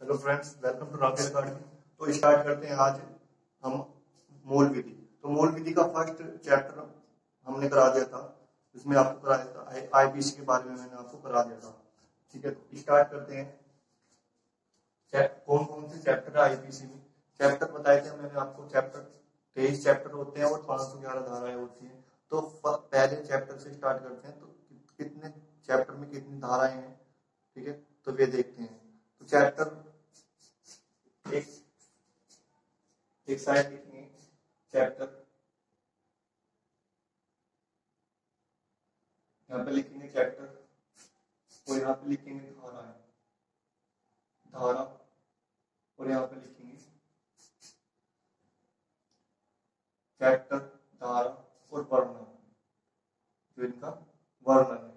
Hello friends, welcome to Rakesh academy. तो start करते हैं आज हम मूल विधि। तो मूल विधि का फर्स्ट चैप्टर हमने करा दिया था, इसमें आपको कराया था आईपीसी के बारे में, मैंने आपको करा दिया था। ठीक है, तो स्टार्ट करते हैं। कौन कौन से चैप्टर है आईपीसी में? चैप्टर बताए थे मैंने आपको, चैप्टर 23 चैप्टर होते हैं और 511 धाराएं होती हैं। तो पहले चैप्टर से स्टार्ट करते हैं। तो कितने चैप्टर में कितनी धाराएं हैं, ठीक है, तो वे देखते हैं। तो चैप्टर एक साइड लिखेंगे चैप्टर, यहाँ पे लिखेंगे चैप्टर और यहाँ पे लिखेंगे धारा है, धारा, और यहाँ पे लिखेंगे चैप्टर, धारा और वर्णन, जो इनका वर्णन है।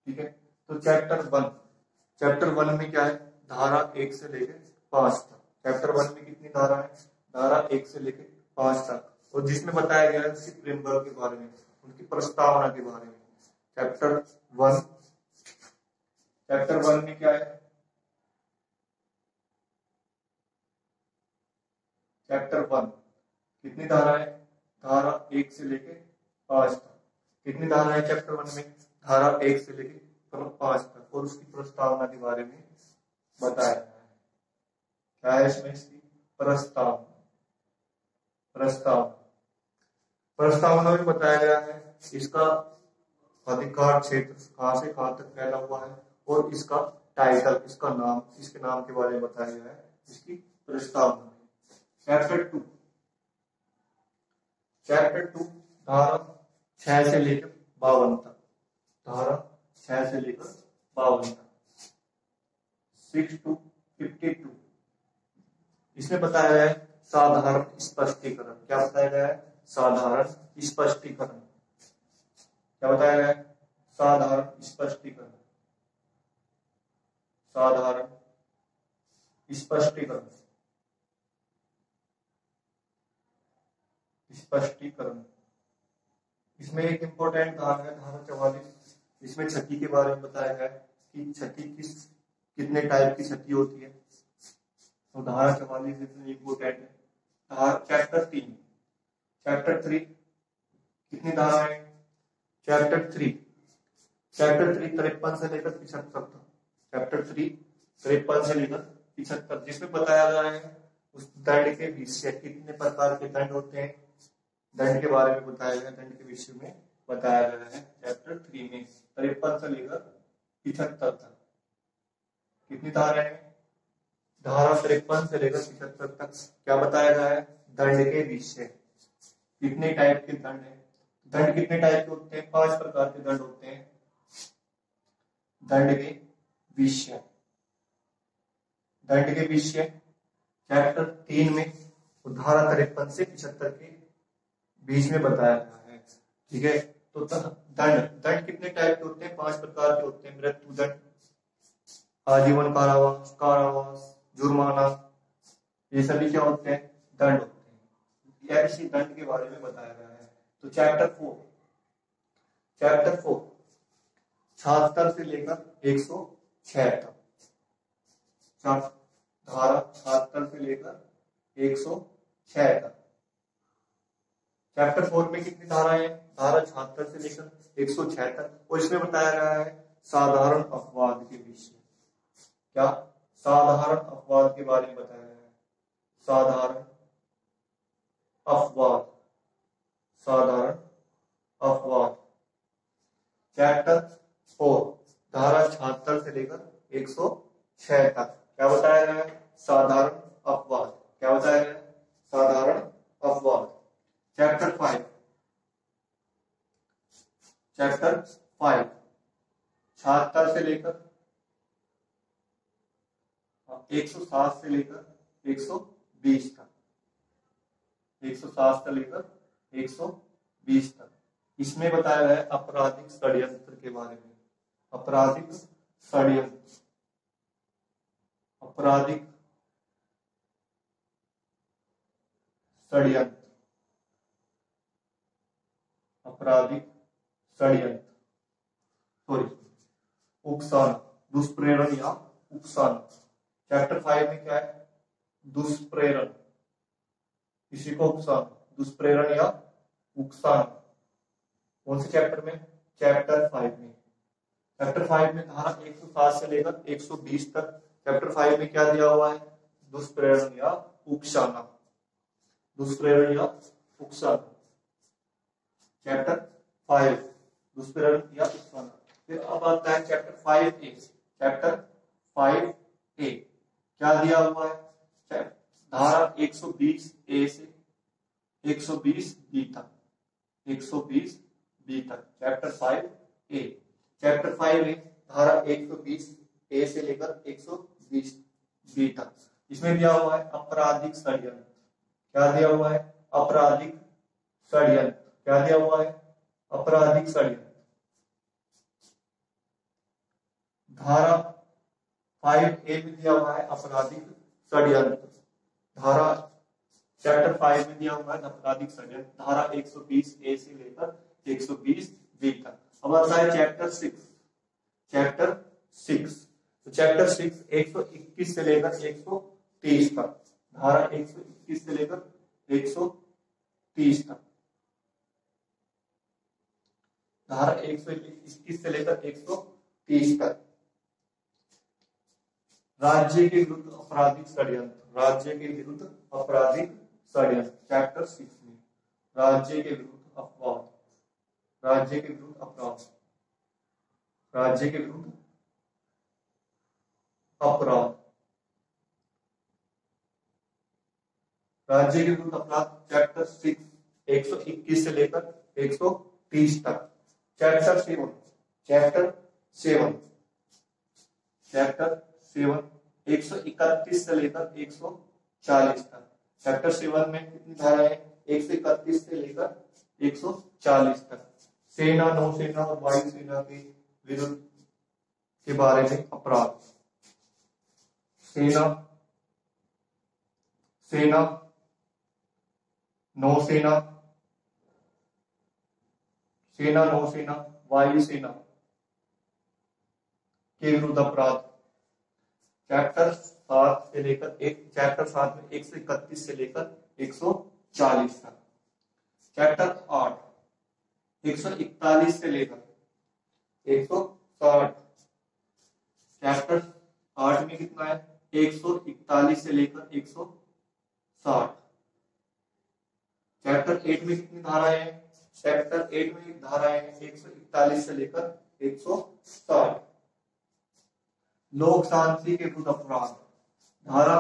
ठीक है, तो चैप्टर वन में क्या है? धारा 1 से लेकर 5 तक। चैप्टर 1 में कितनी धारा है? धारा 1 से लेकर 5 तक, और जिसमें बताया गया है उसकी फ्रेमवर्क के बारे में, उनकी प्रस्तावना के बारे में। चैप्टर वन में क्या है? चैप्टर 1 कितनी धारा है? धारा 1 से लेकर 5 तक। कितनी धारा है चैप्टर 1 में? धारा 1 से लेकर 5 तक, और उसकी प्रस्तावना के बारे में बताया गया है। क्या है इसमें? इसकी प्रस्तावना में बताया गया है इसका अधिकार क्षेत्र कहां से कहां तक फैला हुआ है, और इसका टाइटल, इसका नाम, इसके नाम के बारे में बताया गया है इसकी प्रस्तावना में। चैप्टर टू धारा 6 से लेकर 52 तक, धारा 6 से लेकर 52 तक। 6 to 52, इसमें बताया गया है साधारण स्पष्टीकरण। क्या बताया गया है? साधारण स्पष्टीकरण। क्या बताया गया है? साधारण स्पष्टीकरण। साधारण स्पष्टीकरण। इसमें एक इंपॉर्टेंट धारा है, धारा 44। इसमें छठी के बारे में बताया गया है कि छठी कितने टाइप की छठी होती है। तो धारा 44 इसमें इंपॉर्टेंट है। चैप्टर 3 कितनी धारा है? चैप्टर 3 53 से लेकर 75 तक। चैप्टर 3 53 से लेकर 75, जिसमें बताया गया है उस दंड के विषय, कितने प्रकार के दंड होते हैं, दंड के बारे में बताया गया, दंड के विषय में बताया गया है चैप्टर 3 में। 53 से लेकर 75 तक कितनी धारा है? धारा 53 से लेकर 75 तक क्या बताया गया है? दंड के विषय। कितने टाइप के दंड है? दंड कितने टाइप के होते हैं? 5 प्रकार के दंड होते हैं। दंड के विषय चैप्टर 3 में धारा 53 से 75 के बीच में बताया गया है। ठीक है, तो दंड कितने टाइप के होते हैं? 5 प्रकार के होते हैं। मृत्यु दंड, आजीवन कारावास, जुर्माना, ये सभी क्या होते हैं? दंड होते हैं। या इसी दंड के बारे में बताया गया है। तो चैप्टर 4 76 से लेकर 106 तक। धारा 76 से लेकर 106 तक। चैप्टर 4 में कितनी धाराएं हैं? धारा 76 से लेकर 106 तक, और इसमें बताया गया है साधारण अपवाद के विषय। क्या? साधारण अपवाद के बारे में बताया गया है। साधारण अपवाद। चैप्टर 4 धारा 76 से लेकर 106 तक क्या बताया गया है? साधारण अपवाद। क्या बताया गया है? साधारण अपवाद। चैप्टर 5 76 से लेकर 107 से लेकर 120 तक। 107 से लेकर 120 तक। इसमें बताया गया है आपराधिक षड्यंत्र के बारे में। आपराधिक षड्यंत्र सॉरी, उकसाना, दुष्प्रेरण या उकसाना। चैप्टर 5 में क्या है? दुष्प्रेरण, किसी को उकसाना, दुष्प्रेरण या उकसाना। कौन से चैप्टर में? चैप्टर 5 में। चैप्टर 5 में धारा 107 से लेकर 120 तक चैप्टर 5 में क्या दिया हुआ है? दुष्प्रेरण या उकसाना, दुष्प्रेरण या उकसाना। चैप्टर 5 दुष्प्रेरण या उकसाना। फिर अब आता है चैप्टर 5A। चैप्टर 5A क्या दिया हुआ है? धारा 120A से 120B तक, 120B तक चैप्टर 5A। चैप्टर 5A धारा 120A से लेकर 120B तक। इसमें दिया हुआ है आपराधिक षड्यंत्र। क्या दिया हुआ है? आपराधिक षड्यंत्र। क्या दिया हुआ है? आपराधिक षड्यंत्र। धारा 5A में दिया हुआ है आपराधिक षड्यंत्र। धारा चैप्टर 5 में दिया हुआ है आपराधिक षड्यंत्र, धारा 120A से लेकर 120B तक। अब आता है चैप्टर 6। चैप्टर 6, तो चैप्टर 6 121 से लेकर 130 तक, धारा 121 से लेकर 130 तक, धारा 121 से लेकर 130 तक। राज्य के विरुद्ध आपराधिक षड्यंत्र, राज्य के विरुद्ध आपराधिक षड्यंत्र चैप्टर 6 में। राज्य के विरुद्ध अपराध, राज्य के विरुद्ध अपराध, राज्य के विरुद्ध अपराध, राज्य के विरुद्ध अपराध चैप्टर 6 121 से लेकर 130 तक। चैप्टर 7, चैप्टर 7, चैप्टर 7 131 से लेकर 140 तक। चैप्टर 7 में कितनी धाराएं हैं? 131 से लेकर 140 तक। सेना, नौसेना और वायुसेना के विरुद्ध के बारे में अपराध। सेना, सेना, नौसेना, सेना, नौसेना, वायुसेना के विरुद्ध अपराध चैप्टर 7 से लेकर चैप्टर 7 में 131 से लेकर 140 तक। चैप्टर 8 141 से लेकर 160। चैप्टर 8 में कितना है? 141 से लेकर 160। चैप्टर 8 में कितनी धाराएं हैं? चैप्टर 8 में धाराएं हैं 141 से लेकर 160। लोक शांति के विरुद्ध अपराध धारा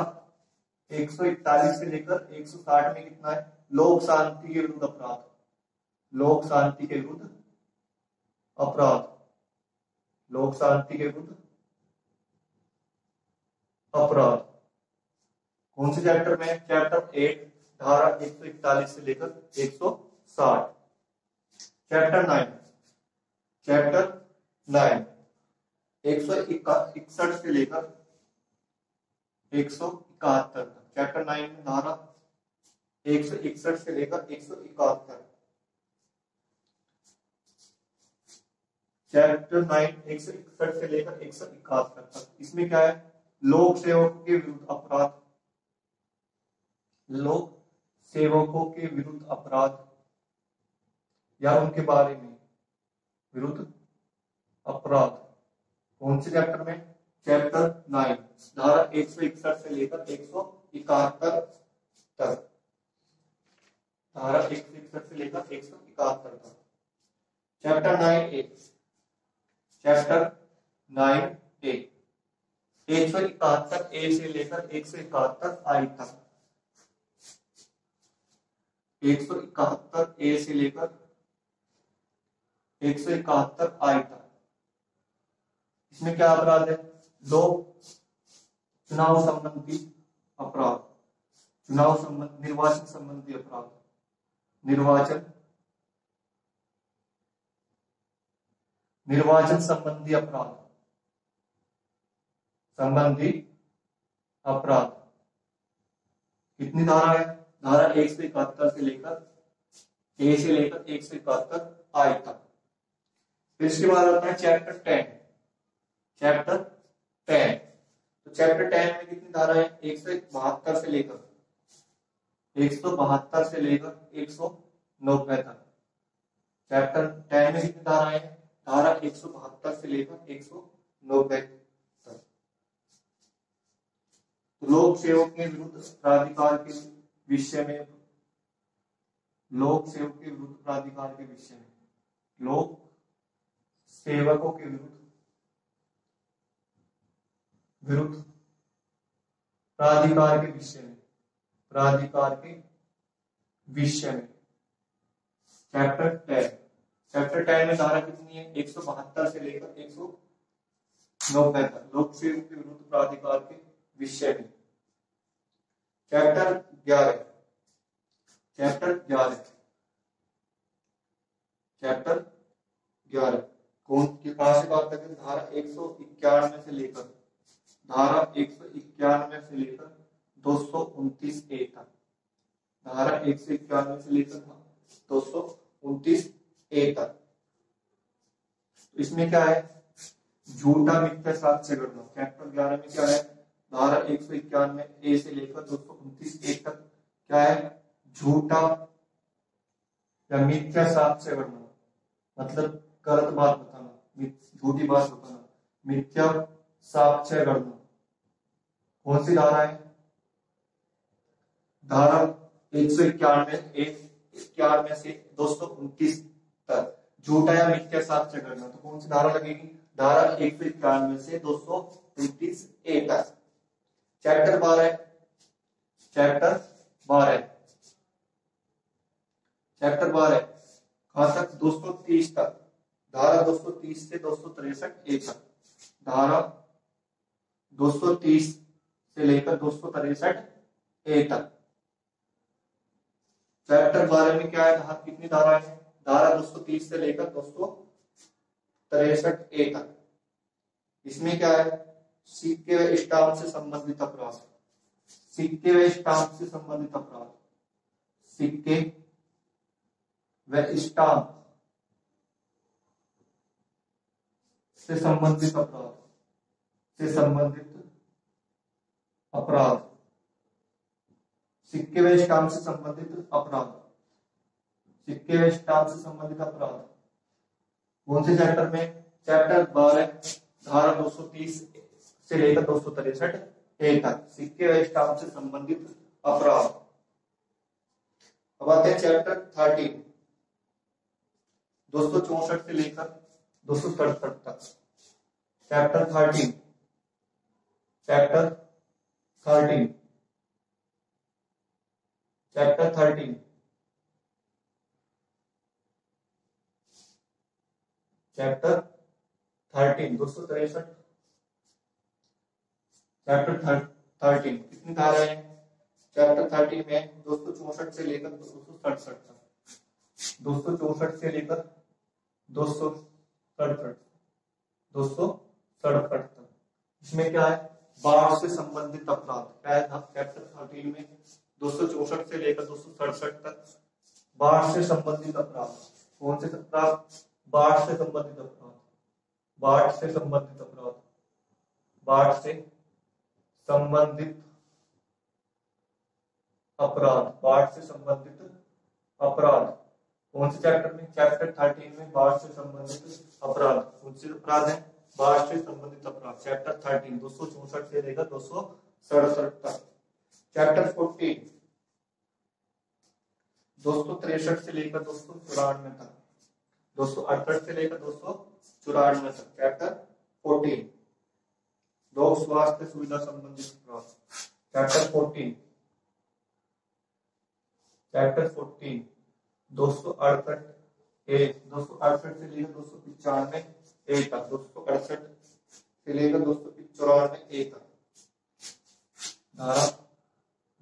141 से लेकर 160 में कितना है? लोक शांति के विरुद्ध अपराध, लोक शांति के विरुद्ध अपराध, लोक शांति के विरुद्ध अपराध। कौन से चैप्टर में? चैप्टर 8 धारा 141 से लेकर 160। चैप्टर 9, चैप्टर 9 161 से लेकर 171 तक। चैप्टर 9 में धारा 161 से लेकर 171। चैप्टर 9 161 से लेकर 171 तक। इसमें क्या है? लोक सेवकों के विरुद्ध अपराध, लोक सेवकों के विरुद्ध अपराध या उनके बारे में विरुद्ध अपराध। कौन से चैप्टर में? चैप्टर 9 धारा 161 से लेकर 171 तक, धारा 161 से लेकर 171 तक। चैप्टर 9A, चैप्टर 9A 171 ए से लेकर 171 आई तक, 171 ए से लेकर 171 आई तक। इसमें क्या अपराध है? लोक चुनाव संबंधी अपराध, चुनाव संबंधी, निर्वाचन संबंधी अपराध, निर्वाचन, निर्वाचन संबंधी अपराध, संबंधी अपराध। कितनी धारा है? धारा 171 से लेकर ए से लेकर 171 आई तक। फिर इसके बाद आता है चैप्टर 10, चैप्टर 10। तो चैप्टर 10 में कितनी धाराएं? 172 से लेकर 190 तक। चैप्टर 10 में कितनी धाराएं? धारा 172 से लेकर 190 तक। तो लोक सेवक के विरुद्ध प्राधिकार के विषय में, लोक सेवक के विरुद्ध प्राधिकार के विषय में, लोक सेवकों के विरुद्ध प्राधिकार के विषय में, प्राधिकार के विषय में चैप्टर 10 में धारा कितनी है? 172 से लेकर 190 तक, लोक सेवक के विरुद्ध प्राधिकार के विषय में। चैप्टर 11 कौन कहां से बात करें? धारा 191 से लेकर 229 ए तक। धारा 191 से लेकर 229 ए तक। तो इसमें क्या है? झूठा मिथ्या साक्ष्य गणना। चैप्टर 11 में क्या है? धारा 191 ए से लेकर 229 ए तक क्या है? झूठा या मिथ्या साक्ष्य गणना, मतलब गलत बात बताना, झूठी बात बताना, मिथ्या साक्ष्य गणना। कौन सी धारा है? धारा 191 से 229 तक, झूठा या मिथ्या साक्ष्य गणना। तो कौन सी धारा लगेगी? धारा 191 से 229 ए तक। चैप्टर 12 कहां तक? 230 तक। धारा 230 से 263 ए तक। धारा 230 से लेकर 263 ए तक। चैप्टर 12 में क्या है? कितनी धारा है? धारा 230 से लेकर 263 ए तक। इसमें क्या है? सिक्के व स्टाम्प से संबंधित अपराध। सिक्के व स्टाम्प से संबंधित अपराध। सिक्के व स्टाम्प से संबंधित अपराध। सिक्के व स्टाम्प से संबंधित अपराध। सिक्के व स्टाम्प से संबंधित अपराध कौन से चैप्टर में? चैप्टर 12 धारा 230 से लेकर 263 ए तक, सिक्के व स्टाम्प से संबंधित अपराध। अब आते हैं चैप्टर 13 264 से लेकर 267 तक। Chapter 13 chapter 13 263। चैप्टर 13 कितनी धारा है? चैप्टर 13 में 264 से लेकर 267 तक। 264 से लेकर 267 तक। इसमें क्या है? बाढ़ से संबंधित अपराध। क्या है? चैप्टर 13 में 264 से लेकर 267 तक बाढ़ से संबंधित अपराध। कौन से अपराध? बाढ़ से संबंधित अपराध। बाढ़ से संबंधित अपराध। बाढ़ से संबंधित अपराध। बाढ़ से संबंधित अपराध कौन से चैप्टर में? चैप्टर 13 में बाढ़ से संबंधित अपराध। कौन से अपराध है? बाढ़ से संबंधित अपराध। चैप्टर 13 264 से लेकर 267 तक। चैप्टर 14 263 से लेकर 294 तक। 268 से लेकर 294 तक। चैप्टर 14 लोक स्वास्थ्य सुविधा संबंधित अपराध। चैप्टर 14 268 से लेकर 295 ए तक। 268 से लेकर 294 ए तक। धारा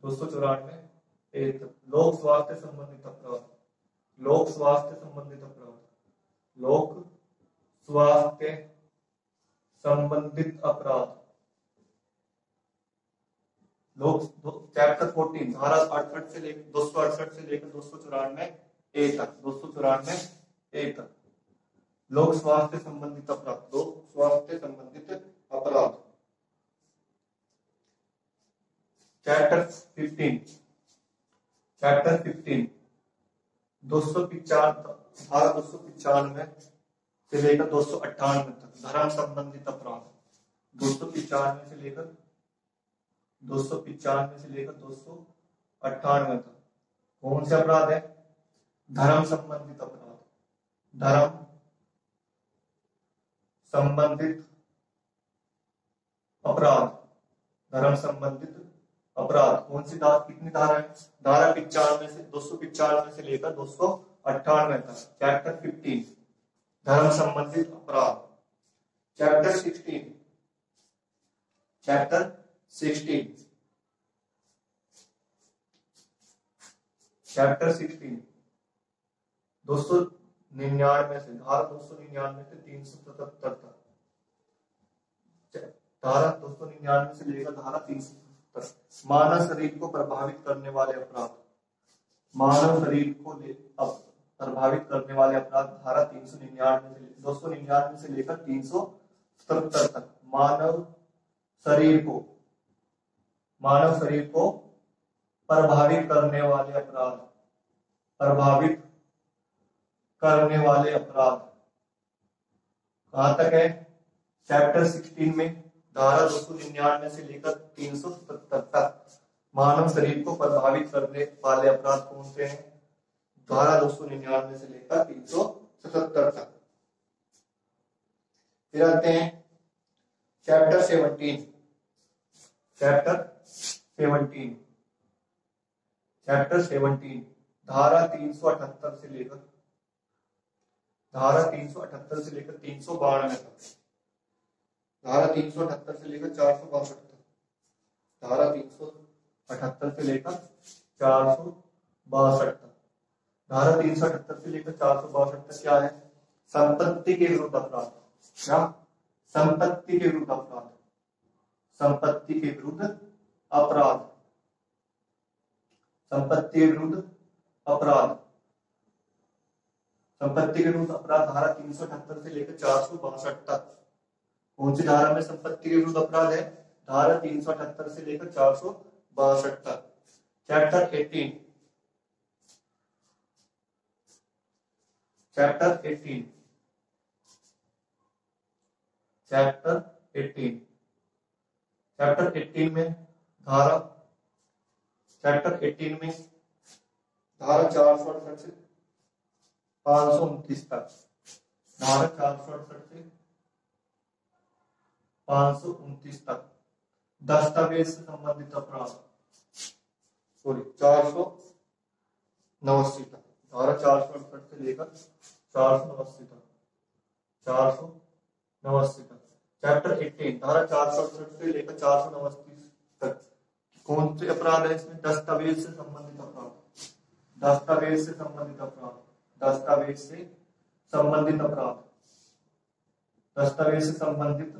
294 ए तक। लोक स्वास्थ्य संबंधित अपराध। लोक स्वास्थ्य संबंधित अपराध। लोक स्वास्थ्य संबंधित अपराध। चैप्टर 14 धारा 68 से लेकर 268 से लेकर 294 ए तक। 294 ए तक लोक स्वास्थ्य संबंधित अपराध। लोक स्वास्थ्य संबंधित अपराध। चैप्टर 15 धारा 295 से लेकर 298 तक धर्म संबंधित अपराध। 295 से लेकर 298 तक कौन से अपराध है? धर्म संबंधित अपराध। धर्म संबंधित अपराध। धर्म संबंधित अपराध कौन सी धारा, कितनी धारा है? धारा 295 से लेकर 298 तक। चैप्टर 15 धर्म संबंधित अपराध। चैप्टर 16 299 से धारा 299 से 377 तक। धारा 299 से लेकर धारा 377 मानव शरीर को प्रभावित करने वाले अपराध। मानव शरीर को प्रभावित करने वाले अपराध धारा 299 से लेकर 377 तक। मानव शरीर को प्रभावित करने वाले अपराध। प्रभावित करने वाले अपराध कहां तक है? चैप्टर 16 में धारा 299 से लेकर 377 तक मानव शरीर को प्रभावित करने वाले अपराध कौन से हैं? धारा 299 से लेकर 377 तक। फिर आते हैं चैप्टर 17 धारा 378 से लेकर 392 तक। धारा 378 से लेकर 462 तक। धारा 378 से लेकर 462 तक। धारा 378 से लेकर 462 तक क्या है? संपत्ति के विरुद्ध अपराध। क्या? संपत्ति के विरुद्ध अपराध। संपत्ति के विरुद्ध अपराध। संपत्ति के विरुद्ध अपराध। संपत्ति के विरुद्ध अपराध धारा 378 से लेकर 462 तक। कौन सी धारा में संपत्ति के विरुद्ध अपराध है? धारा 378 से लेकर 462 तक। चैप्टर 18 में धारा 468 से 529 तक। धारा 468 से 529 तक दस्तावेज से संबंधित अपराध। 489 तक। धारा 468 से लेकर 489 तक। 489 तक। चैप्टर 18 धारा 468 से लेकर 489 तक कौन से अपराध है इसमें? दस्तावेज से संबंधित अपराध। दस्तावेज से संबंधित अपराध। दस्तावेज से संबंधित अपराध। दस्तावेज से संबंधित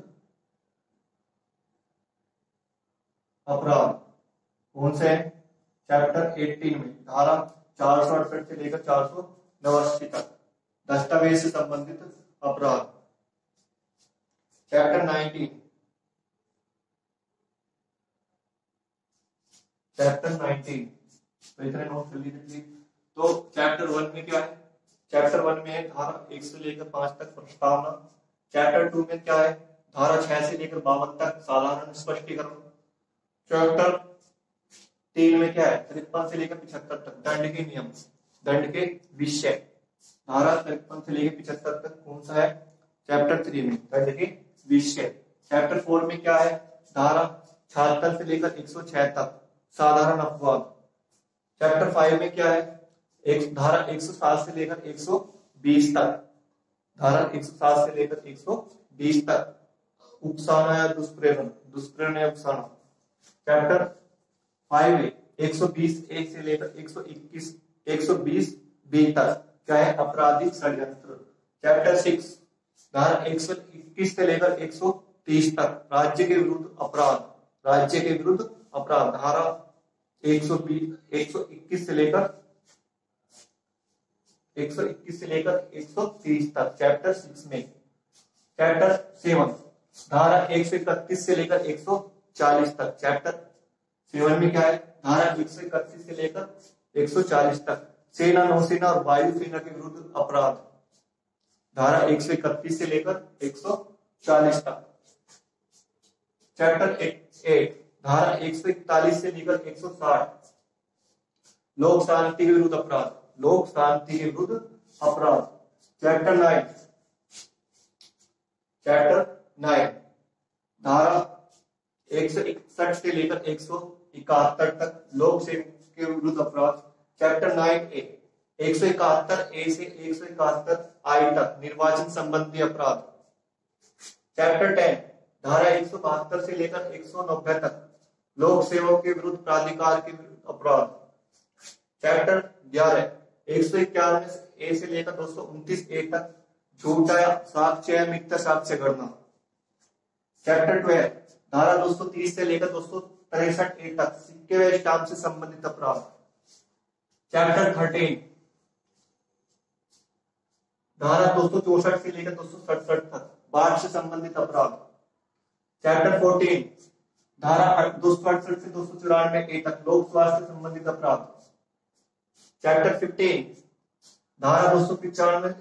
अपराध कौन से हैं? चैप्टर 18 में धारा 468 से लेकर 489 तक दस्तावेज से संबंधित अपराध। चैप्टर 19 तो इतने नोट कर लीजिए। तो चैप्टर 1 में क्या है? चैप्टर 1 में है धारा 1 से लेकर 5 तक प्रस्तावना। चैप्टर 2 में क्या है? धारा 6 से लेकर 52 तक साधारण स्पष्टीकरण। चैप्टर 3 में क्या है? 53 से लेकर 75 तक दंड के नियम, दंड के विषय। धारा 53 से लेकर 75 तक कौन सा है? चैप्टर 3 में दंड के विषय। चैप्टर 4 में क्या है? धारा 76 से लेकर 106 तक साधारण अपवाद। चैप्टर 5 में क्या है? धारा 107 से लेकर 120 तक। धारा 107 से लेकर 120 तक उकसाना या दुष्प्रेरण, दुष्प्रेरण या उकसाना। चैप्टर 5 में 120 1 से लेकर 120 बी तक क्या है? आपराधिक षड्यंत्र। चैप्टर 6 धारा 121 से लेकर 130 तक राज्य के विरुद्ध अपराध। राज्य के विरुद्ध अपराध। धारा 121 से लेकर 130 तक चैप्टर 6 में। चैप्टर 7 धारा 131 से लेकर 140 तक। चैप्टर 7 में क्या है? धारा 131 से लेकर 140 तक सेना, नौसेना और वायुसेना के विरुद्ध अपराध। धारा 131 से लेकर 140 तक। चैप्टर 8 धारा 141 से लेकर 160 लोक शांति के विरुद्ध अपराध, लोक शांति के विरुद्ध अपराध। चैप्टर 9 धारा 161 से लेकर 171 तक लोक सेवा के विरुद्ध अपराध। चैप्टर 9A 171A से 171I तक निर्वाचन संबंधी अपराध। चैप्टर 10 धारा 172 से लेकर 190 तक लोक सेवकों के विरुद्ध प्राधिकार के विरुद्ध अपराध। चैप्टर 11 191A से लेकर 229A तक झूठा साक्ष्य या मिथ्या साक्ष्य गणना। चैप्टर 12 धारा 230 से लेकर 263A तक सिक्के व स्टाम्प से संबंधित अपराध। चैप्टर 13 धारा 264 से लेकर 267 तक बाढ़ से संबंधित अपराध। चैप्टर 14 धारा 268 से 294A तक लोक स्वास्थ्य से संबंधित अपराध। चैप्टर 15 धारा 295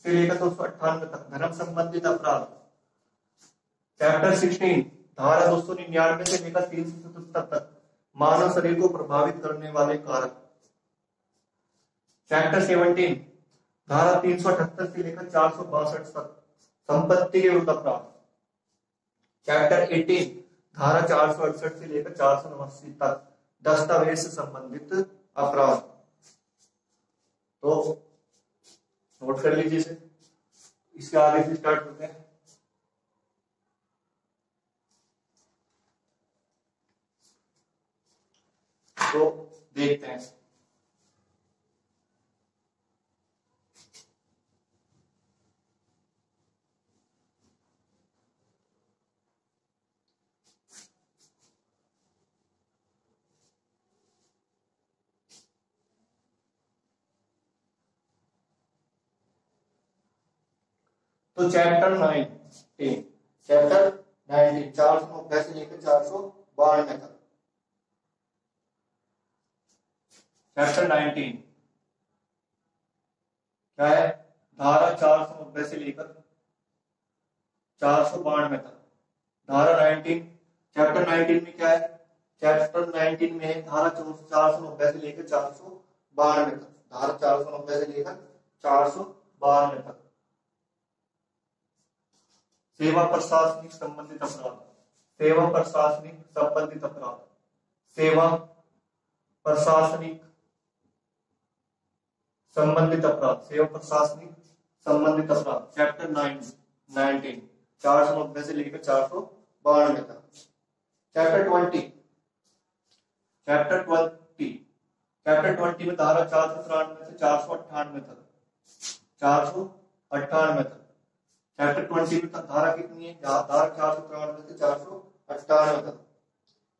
से लेकर 298 तक धर्म संबंधित अपराध। चैप्टर 16 धारा 299 से लेकर 377 तक मानव शरीर को प्रभावित करने वाले कारक। चैप्टर 17 धारा 378 से लेकर 462 तक संपत्ति के विरुद्ध अपराध। चैप्टर 18 धारा 468 से लेकर 489 तक दस्तावेज से संबंधित अपराध। तो नोट कर लीजिए इसे, इसके आगे से स्टार्ट करते हैं। तो देखते हैं। तो चैप्टर 19 490 से लेकर 492 तक। चैप्टर 19 क्या है? धारा 490 से लेकर 492 तक। धारा 19 चैप्टर 19 में क्या है? चैप्टर 19 में धारा 490 से लेकर 492 तक। धारा 490 से लेकर 492 तक सेवा प्रशासनिक संबंधित अपराध। सेवा प्रशासनिक संबंधित अपराध। सेवा प्रशासनिक संबंधित अपराध। सेवा प्रशासनिक संबंधित अपराध। चैप्टर 19 490 से लेकर 492 तक। चैप्टर 20 में धारा 493 से 498 तक। 498 तक। चैप्टर 20 में धारा कितनी है? धारा 493 से 498 तक।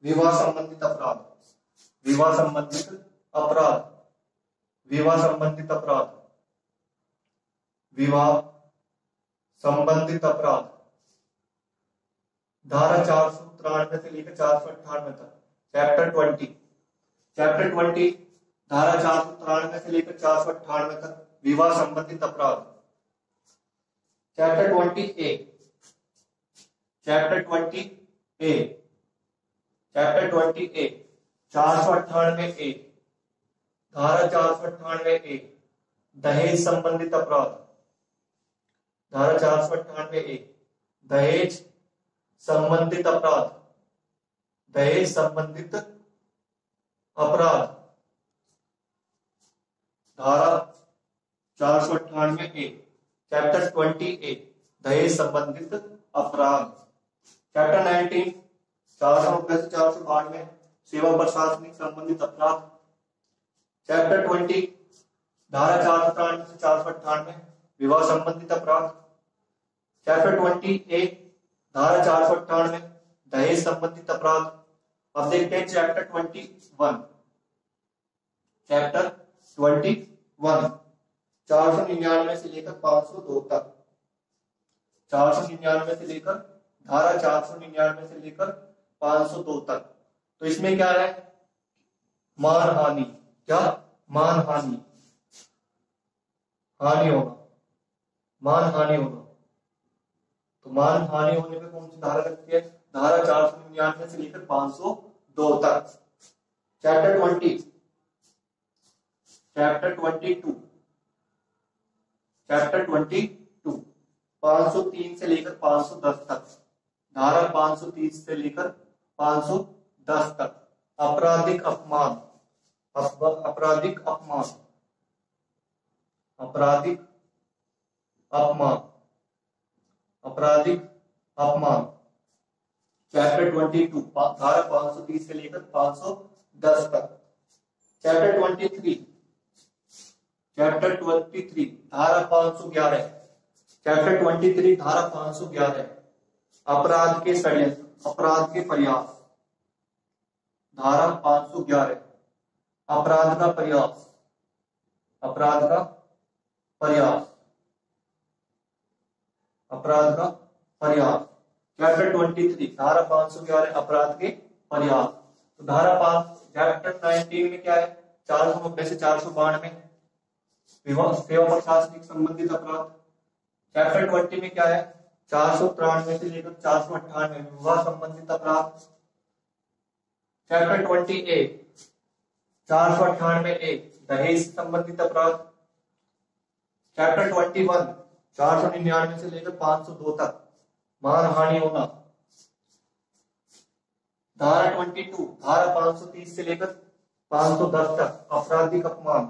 विवाह संबंधित अपराध। विवाह संबंधित अपराध। विवाह संबंधित अपराध। विवाह संबंधित अपराध। धारा 493 से लेकर 498 तक। चैप्टर 20 धारा 493 से लेकर 498 तक विवाह संबंधित अपराध। चैप्टर 20A 498A धारा 498A दहेज संबंधित अपराध। धारा 498A दहेज संबंधित अपराध। दहेज संबंधित अपराध। धारा 498A चैप्टर 20A दहेज संबंधित अपराध। चैप्टर 19 490 से 492 सेवा प्रशासनिक संबंधित अपराध। चैप्टर 20 धारा 493 से 498 विवाह संबंधित अपराध। चैप्टर 20A धारा 498 दहेज संबंधित अपराध। अब देखते हैं चैप्टर 21। चैप्टर 21 499 से लेकर 502 तक। 499 से लेकर धारा 499 से लेकर 502 तक। तो इसमें क्या है? मानहानि, क्या मानहानि, हानि होना, मानहानि होना। तो मानहानि होने पे कौन सी धारा लगती है? धारा 499 से लेकर 502 तक। चैप्टर 22 503 से लेकर 510 तक, धारा 530 से लेकर 510 तक। आपराधिक अपमान, आपराधिक अपमान, आपराधिक अपमान, आपराधिक अपमान। चैप्टर 22 धारा 530 से लेकर 510 तक। चैप्टर 23 धारा 511, चैप्टर 23 धारा 511 अपराध के षड्यंत्र, अपराध के प्रयास, धारा 511 अपराध का प्रयास, अपराध का प्रयास, अपराध का प्रयास। चैप्टर 23 धारा 511 अपराध के प्रयास। तो धारा 5 चैप्टर 19 में क्या है? 490 से 492 विवाह सेवा प्रशासनिक संबंधित अपराध। चैप्टर 20 में क्या है? 493 से लेकर 498 विवाह संबंधित अपराध। चैप्टर 28 498 दहेज संबंधित अपराध। चैप्टर 21 499 से लेकर 502 तक मानहानि होना। धारा 22 धारा 530 से लेकर 510 तक आपराधिक अपमान।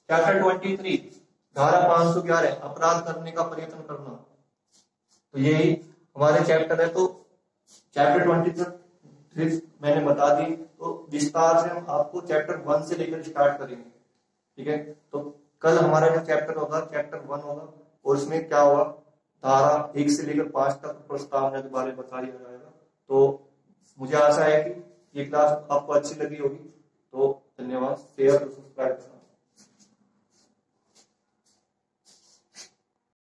चैप्टर 23 धारा 511 अपराध करने का प्रयत्न करना। तो यही हमारे चैप्टर है। तो चैप्टर 23 मैंने बता दी। तो विस्तार से हम आपको चैप्टर 1 से लेकर स्टार्ट करेंगे, ठीक है। तो कल हमारा जो चैप्टर होगा चैप्टर 1 होगा, और इसमें क्या होगा, धारा 1 से लेकर 5 तक प्रस्तावना के बारे में बता दिया जाएगा। तो मुझे आशा है कि ये क्लास आपको अच्छी लगी होगी। तो धन्यवाद। शेयर और सब्सक्राइब करना।